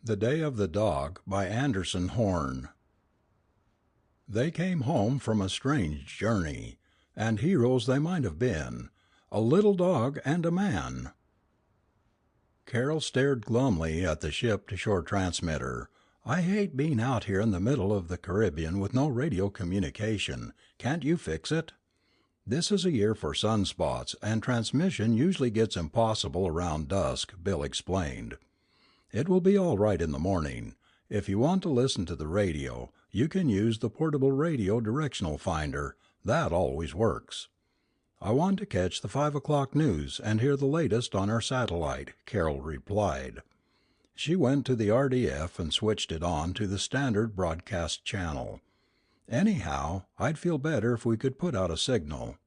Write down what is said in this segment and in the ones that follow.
The Day of the Dog by Anderson Horn. They came home from a strange journey, and heroes they might have been, a little dog and a man. Carol stared glumly at the ship-to-shore transmitter. "I hate being out here in the middle of the Caribbean with no radio communication. Can't you fix it?" "This is a year for sunspots, and transmission usually gets impossible around dusk," Bill explained. "It will be all right in the morning. If you want to listen to the radio, you can use the portable radio directional finder. That always works." "I want to catch the 5 o'clock news and hear the latest on our satellite," Carol replied. She went to the RDF and switched it on to the standard broadcast channel. "Anyhow, I'd feel better if we could put out a signal.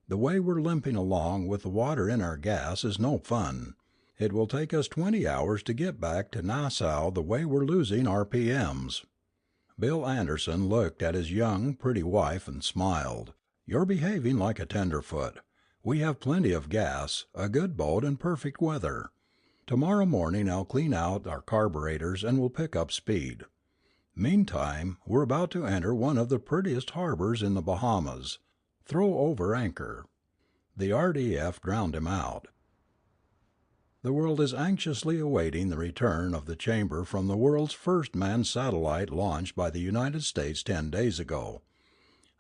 The way we're limping along with the water in our gas is no fun. It will take us 20 hours to get back to Nassau the way we're losing RPMs." Bill Anderson looked at his young, pretty wife and smiled. "You're behaving like a tenderfoot. We have plenty of gas, a good boat and perfect weather. Tomorrow morning I'll clean out our carburetors and we'll pick up speed. Meantime, we're about to enter one of the prettiest harbors in the Bahamas. Throw over anchor." The RDF drowned him out. The world is anxiously awaiting the return of the chamber from the world's first manned satellite launched by the United States 10 days ago.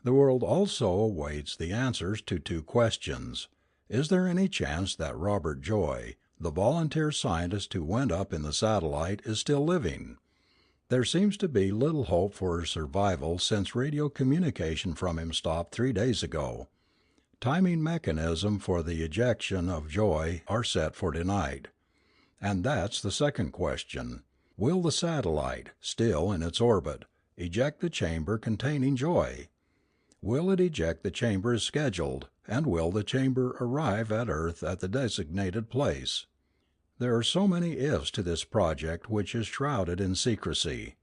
The world also awaits the answers to two questions. Is there any chance that Robert Joy, the volunteer scientist who went up in the satellite, is still living? There seems to be little hope for his survival since radio communication from him stopped 3 days ago. Timing mechanism for the ejection of Joy are set for tonight. And that's the second question. Will the satellite, still in its orbit, eject the chamber containing Joy? Will it eject the chamber as scheduled, and will the chamber arrive at Earth at the designated place? There are so many ifs to this project which is shrouded in secrecy.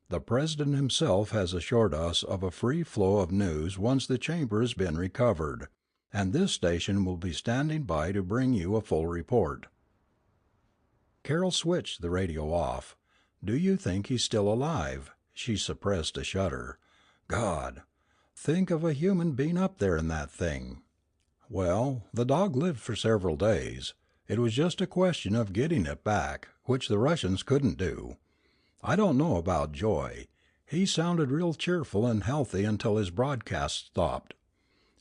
The President himself has assured us of a free flow of news once the chamber has been recovered, and this station will be standing by to bring you a full report. Carol switched the radio off. "Do you think he's still alive?" She suppressed a shudder. "God! Think of a human being up there in that thing." "Well, the dog lived for several days. It was just a question of getting it back, which the Russians couldn't do. I don't know about Joy. He sounded real cheerful and healthy until his broadcast stopped."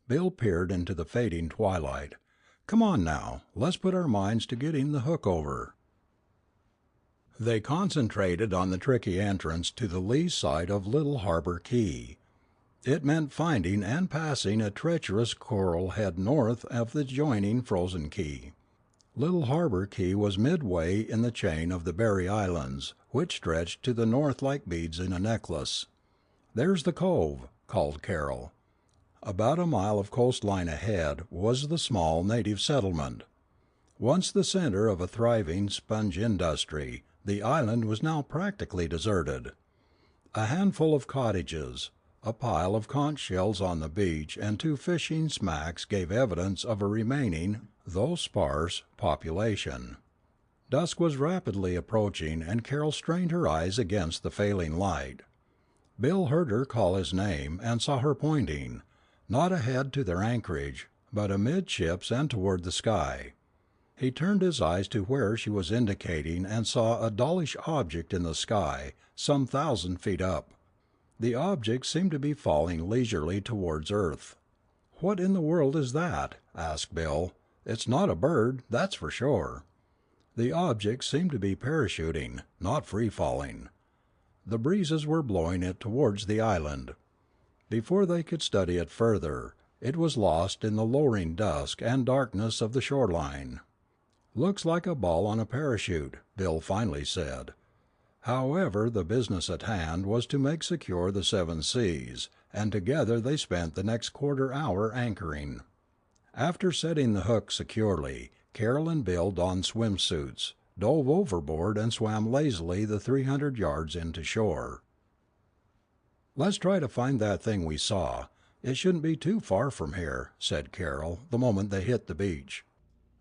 Bill peered into the fading twilight. "Come on now, let's put our minds to getting the hook over." They concentrated on the tricky entrance to the lee side of Little Harbor Key. It meant finding and passing a treacherous coral head north of the adjoining frozen key. Little Harbor Key was midway in the chain of the Berry Islands, which stretched to the north like beads in a necklace. "There's the cove," called Carol. About a mile of coastline ahead was the small native settlement. Once the center of a thriving sponge industry, the island was now practically deserted. A handful of cottages, a pile of conch shells on the beach, and 2 fishing smacks gave evidence of a remaining, though sparse, population. Dusk was rapidly approaching, and Carol strained her eyes against the failing light. Bill heard her call his name, and saw her pointing, not ahead to their anchorage, but amidships and toward the sky. He turned his eyes to where she was indicating and saw a dullish object in the sky, some 1,000 feet up. The object seemed to be falling leisurely towards Earth. "What in the world is that?" asked Bill. "It's not a bird, that's for sure." The object seemed to be parachuting, not free-falling. The breezes were blowing it towards the island. Before they could study it further, it was lost in the lowering dusk and darkness of the shoreline. "Looks like a ball on a parachute," Bill finally said. However, the business at hand was to make secure the 7 seas, and together they spent the next quarter hour anchoring. After setting the hook securely, Carol and Bill donned swimsuits, dove overboard and swam lazily the 300 yards into shore. "Let's try to find that thing we saw. It shouldn't be too far from here," said Carol, the moment they hit the beach.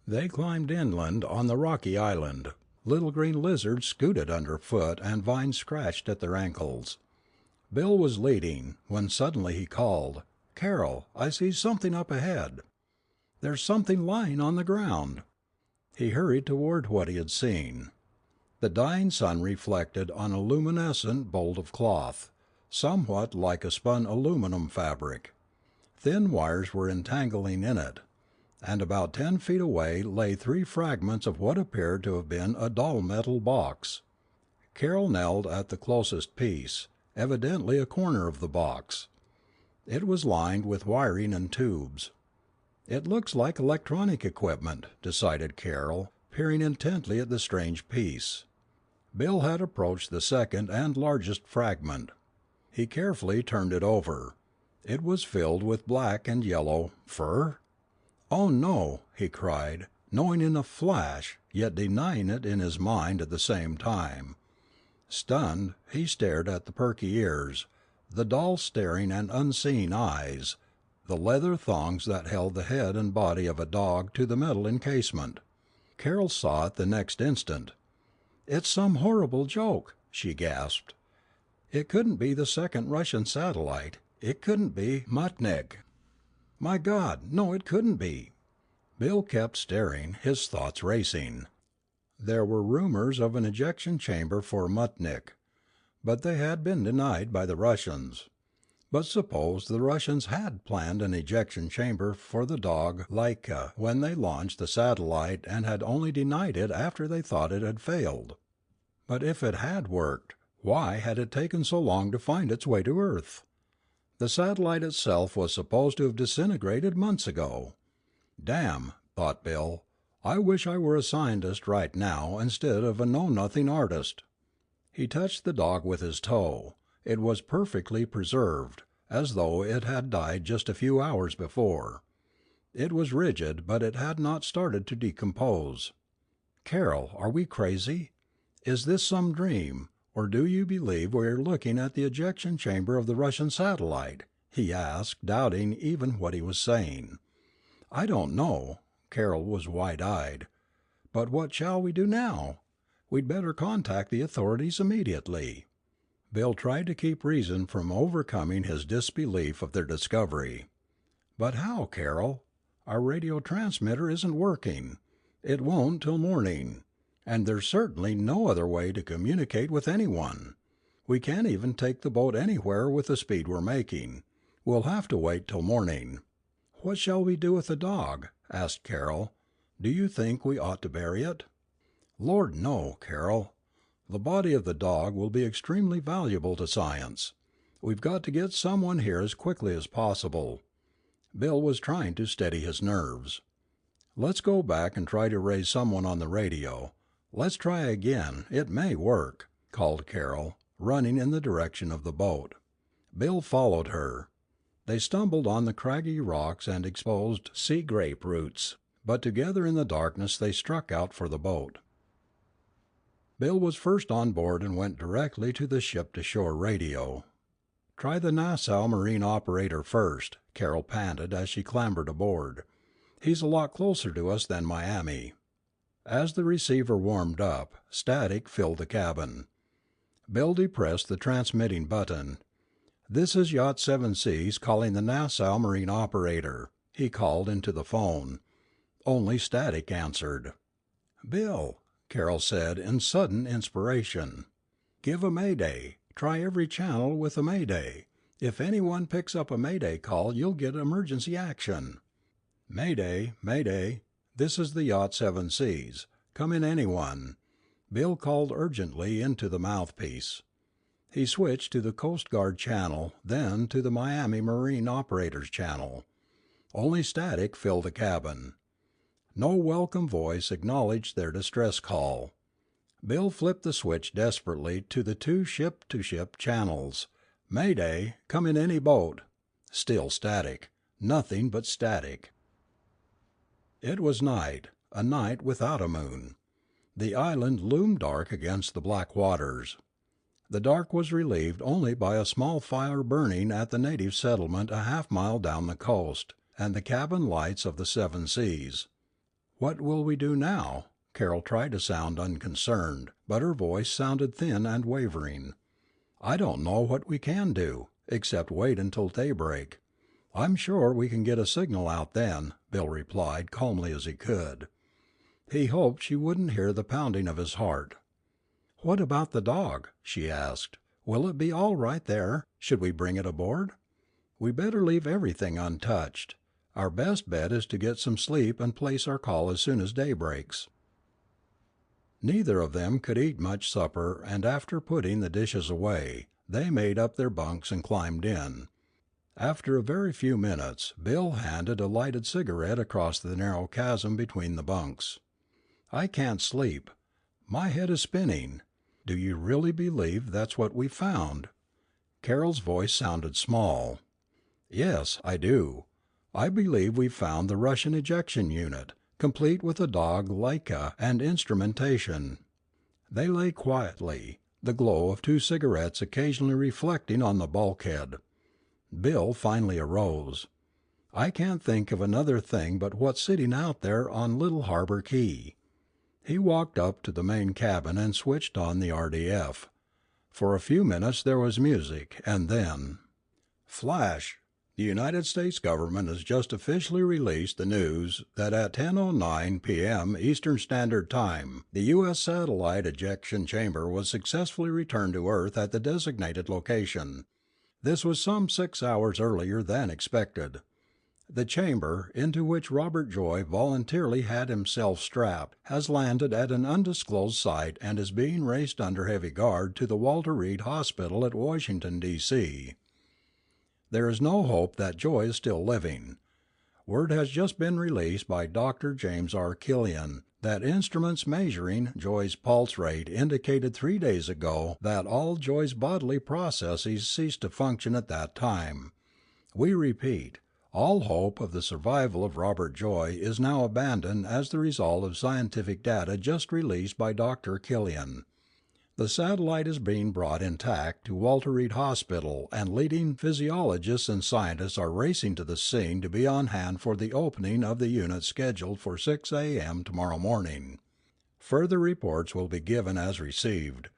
They climbed inland on the rocky island. Little green lizards scooted underfoot and vines scratched at their ankles. Bill was leading, when suddenly he called, "Carol, I see something up ahead." "There's something lying on the ground." He hurried toward what he had seen. The dying sun reflected on a luminescent bolt of cloth, somewhat like a spun aluminum fabric. Thin wires were entangling in it, and about 10 feet away lay 3 fragments of what appeared to have been a dull metal box. Carol knelt at the closest piece, evidently a corner of the box. It was lined with wiring and tubes. "It looks like electronic equipment," decided Carol, peering intently at the strange piece. Bill had approached the second and largest fragment. He carefully turned it over. It was filled with black and yellow fur. "Oh, no!" he cried, knowing in a flash, yet denying it in his mind at the same time. Stunned, he stared at the perky ears, the dull staring and unseeing eyes, the leather thongs that held the head and body of a dog to the metal encasement. Carol saw it the next instant. "It's some horrible joke!" she gasped. "It couldn't be the second Russian satellite. It couldn't be Mutnik. My God, no, it couldn't be!" Bill kept staring, his thoughts racing. There were rumors of an ejection chamber for Mutnik, but they had been denied by the Russians. But suppose the Russians had planned an ejection chamber for the dog Laika when they launched the satellite and had only denied it after they thought it had failed? But if it had worked, why had it taken so long to find its way to Earth? The satellite itself was supposed to have disintegrated months ago. "Damn," thought Bill, "I wish I were a scientist right now instead of a know-nothing artist." He touched the dog with his toe. It was perfectly preserved, as though it had died just a few hours before. It was rigid, but it had not started to decompose. "Carol, are we crazy? Is this some dream, or do you believe we are looking at the ejection chamber of the Russian satellite?" he asked, doubting even what he was saying. "I don't know." Carol was wide-eyed. "But what shall we do now? We'd better contact the authorities immediately." Bill tried to keep reason from overcoming his disbelief of their discovery. "But how, Carol? Our radio transmitter isn't working. It won't till morning. And there's certainly no other way to communicate with anyone. We can't even take the boat anywhere with the speed we're making. We'll have to wait till morning." "What shall we do with the dog?" asked Carol. "Do you think we ought to bury it?" "Lord, no, Carol. The body of the dog will be extremely valuable to science. We've got to get someone here as quickly as possible." Bill was trying to steady his nerves. "Let's go back and try to raise someone on the radio. Let's try again. It may work," called Carol, running in the direction of the boat. Bill followed her. They stumbled on the craggy rocks and exposed sea grape roots, but together in the darkness they struck out for the boat. Bill was first on board and went directly to the ship-to-shore radio. "Try the Nassau marine operator first," Carol panted as she clambered aboard. "He's a lot closer to us than Miami." As the receiver warmed up, static filled the cabin. Bill depressed the transmitting button. "This is Yacht 7 Seas calling the Nassau marine operator," he called into the phone. Only static answered. "Bill," Carol said in sudden inspiration, "give a mayday. Try every channel with a mayday. If anyone picks up a mayday call, you'll get emergency action." "Mayday, mayday. This is the Yacht 7 Seas. Come in anyone," Bill called urgently into the mouthpiece. He switched to the Coast Guard channel, then to the Miami Marine Operators channel. Only static filled the cabin. No welcome voice acknowledged their distress call. Bill flipped the switch desperately to the 2 ship-to-ship channels. "Mayday, come in any boat." Still static. Nothing but static. It was night, a night without a moon. The island loomed dark against the black waters. The dark was relieved only by a small fire burning at the native settlement a half-mile down the coast, and the cabin lights of the 7 Seas. "What will we do now?" Carol tried to sound unconcerned, but her voice sounded thin and wavering. "I don't know what we can do, except wait until daybreak. I'm sure we can get a signal out then," Bill replied, calmly as he could. He hoped she wouldn't hear the pounding of his heart. "What about the dog?" she asked. "Will it be all right there? Should we bring it aboard?" "We better leave everything untouched. Our best bet is to get some sleep and place our call as soon as day breaks." Neither of them could eat much supper, and after putting the dishes away, they made up their bunks and climbed in. After a very few minutes, Bill handed a lighted cigarette across the narrow chasm between the bunks. "I can't sleep. My head is spinning. Do you really believe that's what we found?" Carol's voice sounded small. "Yes, I do. I believe we've found the Russian ejection unit, complete with a dog Laika and instrumentation." They lay quietly, the glow of two cigarettes occasionally reflecting on the bulkhead. Bill finally arose. "I can't think of another thing but what's sitting out there on Little Harbor Key." He walked up to the main cabin and switched on the RDF. For a few minutes there was music, and then flash! The United States government has just officially released the news that at 10:09 p.m. Eastern Standard Time, the U.S. satellite ejection chamber was successfully returned to Earth at the designated location. This was some 6 hours earlier than expected. The chamber, into which Robert Joy voluntarily had himself strapped, has landed at an undisclosed site and is being raced under heavy guard to the Walter Reed Hospital at Washington, D.C. There is no hope that Joy is still living. Word has just been released by Dr. James R. Killian that instruments measuring Joy's pulse rate indicated 3 days ago that all Joy's bodily processes ceased to function at that time. We repeat, all hope of the survival of Robert Joy is now abandoned as the result of scientific data just released by Dr. Killian. The satellite is being brought intact to Walter Reed Hospital, and leading physiologists and scientists are racing to the scene to be on hand for the opening of the unit scheduled for 6 a.m. tomorrow morning. Further reports will be given as received.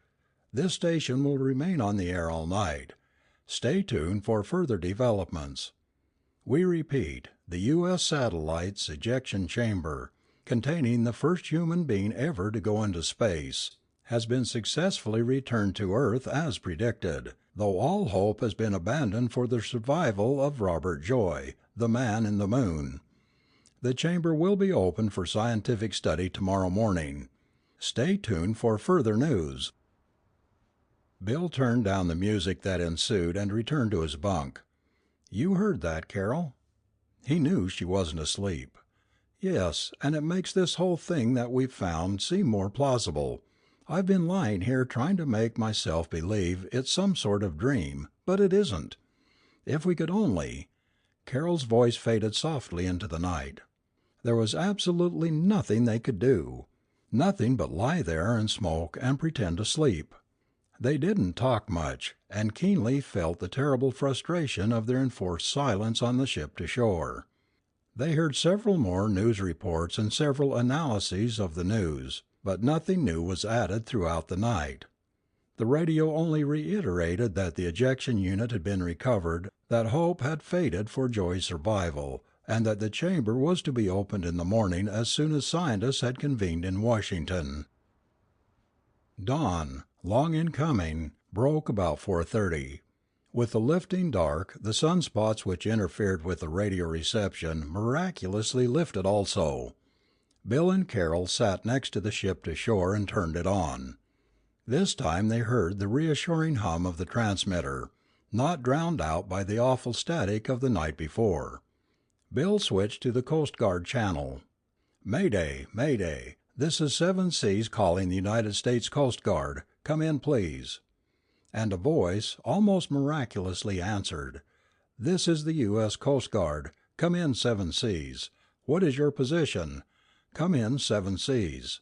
This station will remain on the air all night. Stay tuned for further developments. We repeat, the U.S. satellite's ejection chamber, containing the first human being ever to go into space, has been successfully returned to Earth as predicted, though all hope has been abandoned for the survival of Robert Joy, the man in the moon. The chamber will be open for scientific study tomorrow morning. Stay tuned for further news. Bill turned down the music that ensued and returned to his bunk. "You heard that, Carol?" He knew she wasn't asleep. "Yes, and it makes this whole thing that we've found seem more plausible. I've been lying here trying to make myself believe it's some sort of dream, but it isn't. If we could only—" Carol's voice faded softly into the night. "There was absolutely nothing they could do. Nothing but lie there and smoke and pretend to sleep." They didn't talk much, and keenly felt the terrible frustration of their enforced silence on the ship to shore. They heard several more news reports and several analyses of the news, but nothing new was added throughout the night. The radio only reiterated that the ejection unit had been recovered, that hope had faded for Joy's survival, and that the chamber was to be opened in the morning as soon as scientists had convened in Washington. Dawn, long in coming, broke about 4:30. With the lifting dark, the sunspots which interfered with the radio reception miraculously lifted also. Bill and Carol sat next to the ship to shore and turned it on. This time they heard the reassuring hum of the transmitter, not drowned out by the awful static of the night before. Bill switched to the Coast Guard channel. "Mayday, Mayday. This is 7 Seas calling the United States Coast Guard. Come in, please." And a voice, almost miraculously, answered, "This is the U.S. Coast Guard. Come in, 7 Seas. What is your position? Come in, 7 Seas.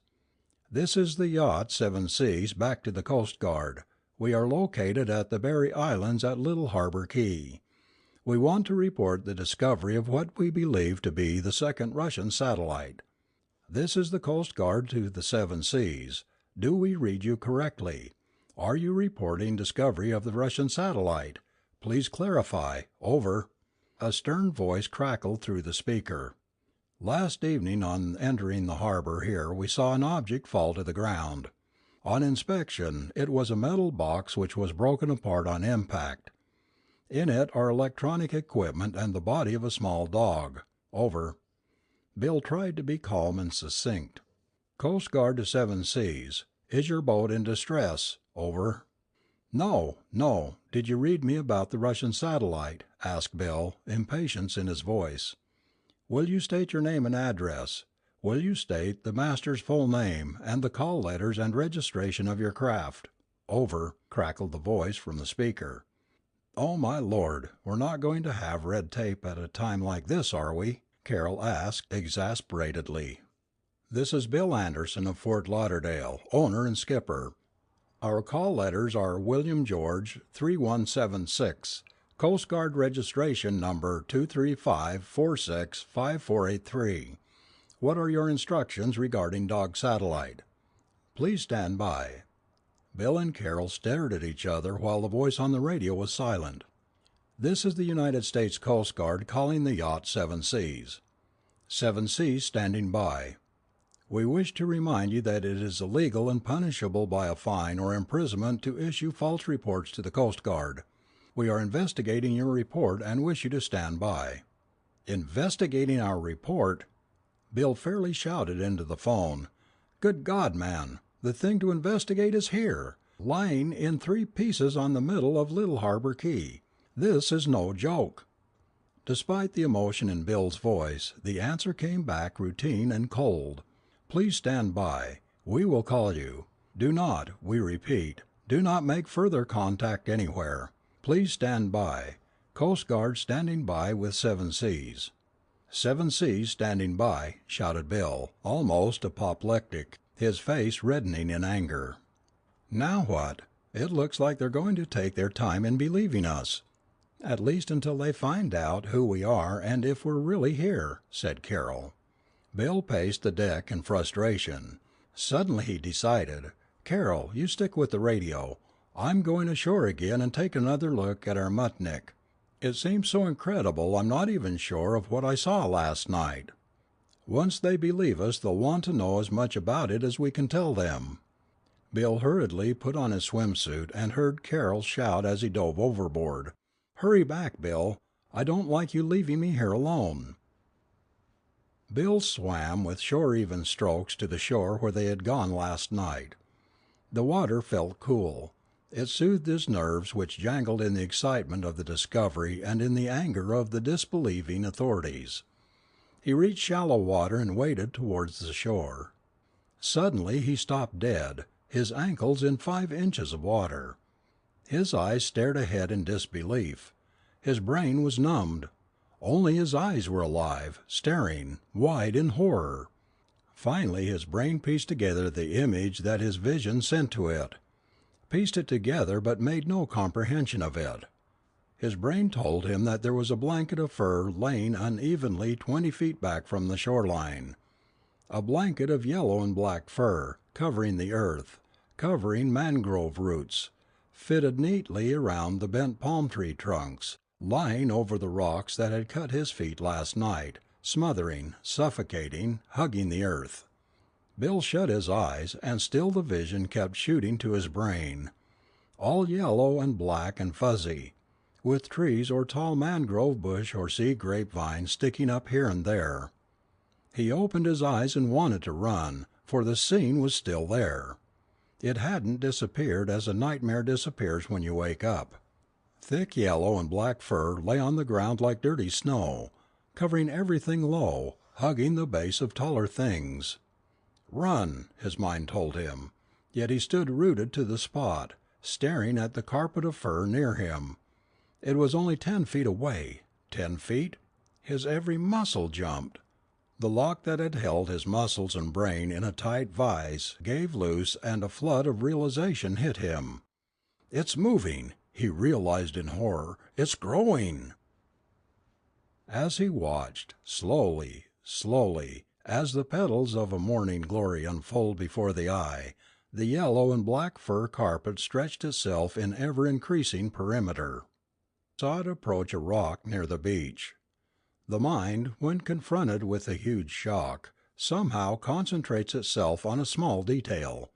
This is the yacht 7 Seas back to the Coast Guard. We are located at the Berry Islands at Little Harbor Key. We want to report the discovery of what we believe to be the second Russian satellite." This is the Coast Guard to the Seven Seas. Do we read you correctly? Are you reporting discovery of the Russian satellite? Please clarify. Over." A stern voice crackled through the speaker. "Last evening on entering the harbor here we saw an object fall to the ground. On inspection it was a metal box which was broken apart on impact. In it are electronic equipment and the body of a small dog. Over." Bill tried to be calm and succinct. "Coast Guard to Seven Seas. Is your boat in distress? Over." "No, no. Did you read me about the Russian satellite?" asked Bill, impatience in his voice. "Will you state your name and address? Will you state the master's full name and the call letters and registration of your craft?" "Over," crackled the voice from the speaker. "Oh, my Lord, we're not going to have red tape at a time like this, are we?" Carroll asked exasperatedly. "This is Bill Anderson of Fort Lauderdale, owner and skipper. Our call letters are William George 3176, Coast Guard registration number 235465483. What are your instructions regarding dog satellite? Please stand by." Bill and Carroll stared at each other while the voice on the radio was silent. "This is the United States Coast Guard calling the yacht Seven Seas. Seven Seas standing by. We wish to remind you that it is illegal and punishable by a fine or imprisonment to issue false reports to the Coast Guard. We are investigating your report and wish you to stand by." "Investigating our report?" Bill fairly shouted into the phone. "Good God, man, the thing to investigate is here, lying in 3 pieces on the middle of Little Harbor Key. This is no joke." Despite the emotion in Bill's voice, the answer came back routine and cold. "Please stand by. We will call you. Do not, we repeat, do not make further contact anywhere. Please stand by. Coast Guard standing by with Seven Seas." "Seven Seas standing by," shouted Bill, almost apoplectic, his face reddening in anger. "Now what? It looks like they're going to take their time in believing us." "At least until they find out who we are and if we're really here," said Carroll. Bill paced the deck in frustration. Suddenly he decided, "Carroll, you stick with the radio. I'm going ashore again and take another look at our Mutnik. It seems so incredible I'm not even sure of what I saw last night." "Once they believe us they'll want to know as much about it as we can tell them." Bill hurriedly put on his swimsuit and heard Carroll shout as he dove overboard, "Hurry back, Bill. I don't like you leaving me here alone." Bill swam with shore-even strokes to the shore where they had gone last night. The water felt cool. It soothed his nerves, which jangled in the excitement of the discovery and in the anger of the disbelieving authorities. He reached shallow water and waded towards the shore. Suddenly he stopped dead, his ankles in 5 inches of water. His eyes stared ahead in disbelief. His brain was numbed. Only his eyes were alive, staring, wide in horror. Finally his brain pieced together the image that his vision sent to it. Pieced it together but made no comprehension of it. His brain told him that there was a blanket of fur laying unevenly 20 feet back from the shoreline. A blanket of yellow and black fur, covering the earth, covering mangrove roots, fitted neatly around the bent palm tree trunks, lying over the rocks that had cut his feet last night, smothering, suffocating, hugging the earth. Bill shut his eyes, and still the vision kept shooting to his brain. All yellow and black and fuzzy, with trees or tall mangrove bush or sea grapevine sticking up here and there. He opened his eyes and wanted to run, for the scene was still there. It hadn't disappeared as a nightmare disappears when you wake up. Thick yellow and black fur lay on the ground like dirty snow, covering everything low, hugging the base of taller things. Run, his mind told him, yet he stood rooted to the spot, staring at the carpet of fur near him. It was only 10 feet away. 10 feet? His every muscle jumped. The lock that had held his muscles and brain in a tight vise gave loose and a flood of realization hit him. "It's moving," he realized in horror. "It's growing." As he watched, slowly, slowly, As the petals of a morning glory unfold before the eye, the yellow and black fur carpet stretched itself in ever-increasing perimeter. Saw it approach a rock near the beach. The mind, when confronted with a huge shock, somehow concentrates itself on a small detail.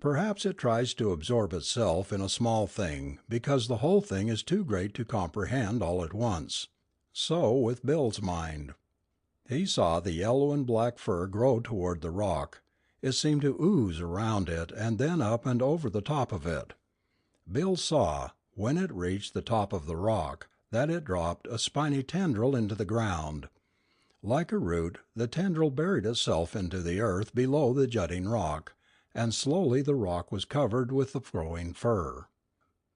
Perhaps it tries to absorb itself in a small thing because the whole thing is too great to comprehend all at once. So with Bill's mind. He saw the yellow and black fur grow toward the rock. It seemed to ooze around it and then up and over the top of it. Bill saw, when it reached the top of the rock, that it dropped a spiny tendril into the ground. Like a root, the tendril buried itself into the earth below the jutting rock, and slowly the rock was covered with the growing fur.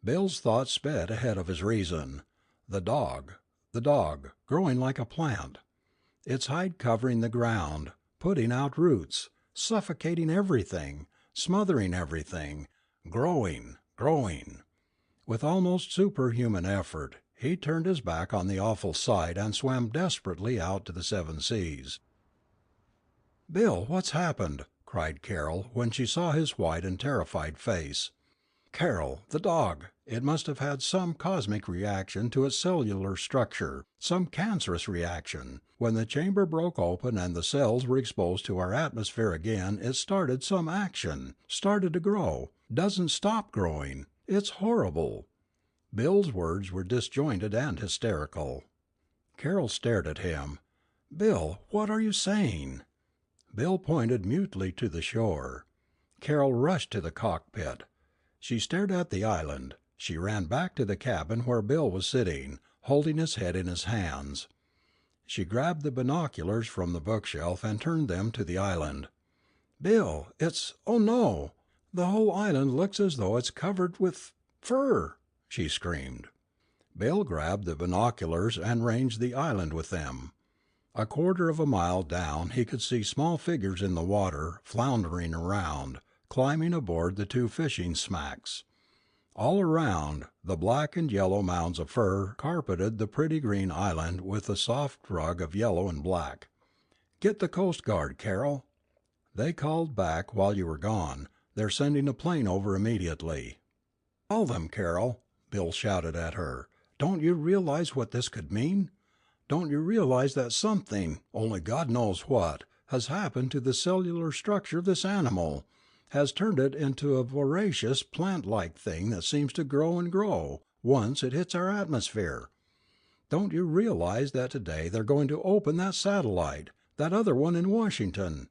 Bill's thoughts sped ahead of his reason. The dog, growing like a plant. Its hide covering the ground, putting out roots, suffocating everything, smothering everything, growing. With almost superhuman effort, he turned his back on the awful sight and swam desperately out to the seven seas. "Bill, what's happened?" cried Carol when she saw his white and terrified face. "Carol, the dog! It must have had some cosmic reaction to its cellular structure, some cancerous reaction. When the chamber broke open and the cells were exposed to our atmosphere again, it started some action, started to grow, doesn't stop growing. It's horrible." Bill's words were disjointed and hysterical. Carol stared at him. "Bill, what are you saying?" Bill pointed mutely to the shore. Carol rushed to the cockpit. She stared at the island. She ran back to the cabin where Bill was sitting, holding his head in his hands. She grabbed the binoculars from the bookshelf and turned them to the island. "Bill, oh no! The whole island looks as though it's covered with fur!" she screamed. Bill grabbed the binoculars and ranged the island with them. A quarter of a mile down he could see small figures in the water, floundering around, climbing aboard the two fishing smacks. All around, the black and yellow mounds of fur carpeted the pretty green island with a soft rug of yellow and black. "Get the Coast Guard, Carol." "They called back while you were gone. They're sending a plane over immediately." "Call them, Carol," Bill shouted at her. "Don't you realize what this could mean? Don't you realize that something, only God knows what, has happened to the cellular structure of this animal, has turned it into a voracious plant-like thing that seems to grow and grow once it hits our atmosphere? Don't you realize that today they're going to open that satellite, that other one in Washington?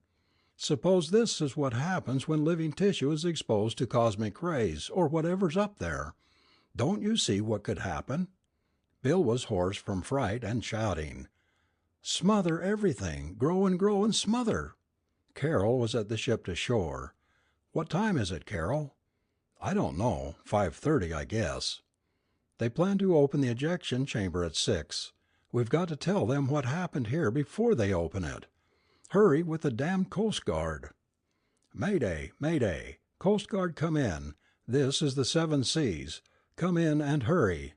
Suppose this is what happens when living tissue is exposed to cosmic rays, or whatever's up there. Don't you see what could happen?" Bill was hoarse from fright and shouting. "Smother everything, grow and smother." Carol was at the ship to shore. "What time is it, Carol?" "I don't know. 5:30, I guess." "They plan to open the ejection chamber at 6. We've got to tell them what happened here before they open it. Hurry with the damned Coast Guard." "Mayday, mayday! Coast Guard, come in. This is the Seven Seas. Come in and hurry.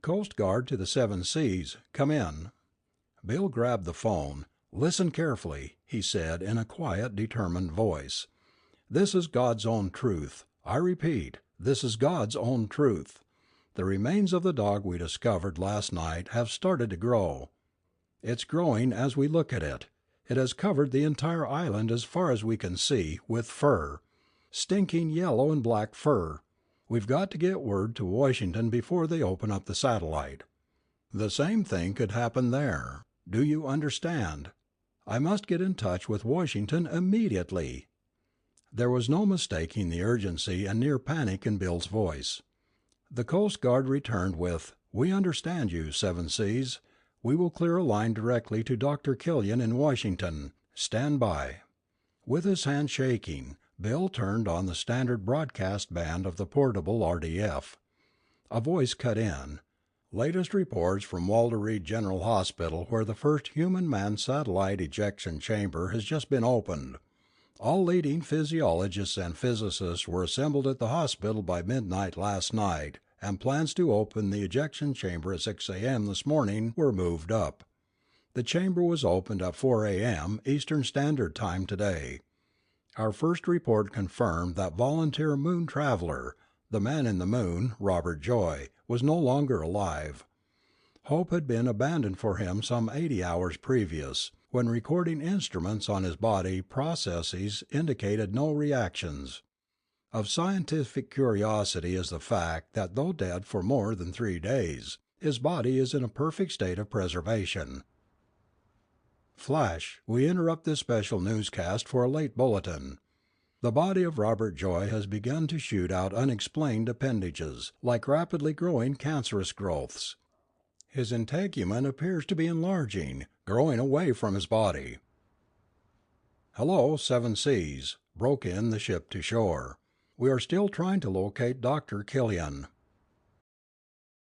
Coast Guard to the Seven Seas, come in." Bill grabbed the phone. "Listen carefully," he said in a quiet, determined voice. "This is God's own truth. I repeat, this is God's own truth. The remains of the dog we discovered last night have started to grow. It's growing as we look at it. It has covered the entire island as far as we can see, with fur. Stinking yellow and black fur. We've got to get word to Washington before they open up the satellite. The same thing could happen there. Do you understand? I must get in touch with Washington immediately." There was no mistaking the urgency and near panic in Bill's voice. The Coast Guard returned with, "We understand you, Seven Seas. We will clear a line directly to Dr. Killian in Washington. Stand by." With his hand shaking, Bill turned on the standard broadcast band of the portable RDF. A voice cut in. "Latest reports from Walter Reed General Hospital, where the first human-manned satellite ejection chamber has just been opened. All leading physiologists and physicists were assembled at the hospital by midnight last night, and plans to open the ejection chamber at 6 a.m. this morning were moved up. The chamber was opened at 4 a.m. Eastern Standard Time today. Our first report confirmed that volunteer moon traveler, the man in the moon, Robert Joy, was no longer alive. Hope had been abandoned for him some 80 hours previous, when recording instruments on his body processes indicated no reactions. Of scientific curiosity is the fact that though dead for more than 3 days, his body is in a perfect state of preservation. Flash, we interrupt this special newscast for a late bulletin. The body of Robert Joy has begun to shoot out unexplained appendages, like rapidly growing cancerous growths. His integument appears to be enlarging, growing away from his body. "Hello, Seven Seas," broke in the ship to shore. "We are still trying to locate Dr. Killian."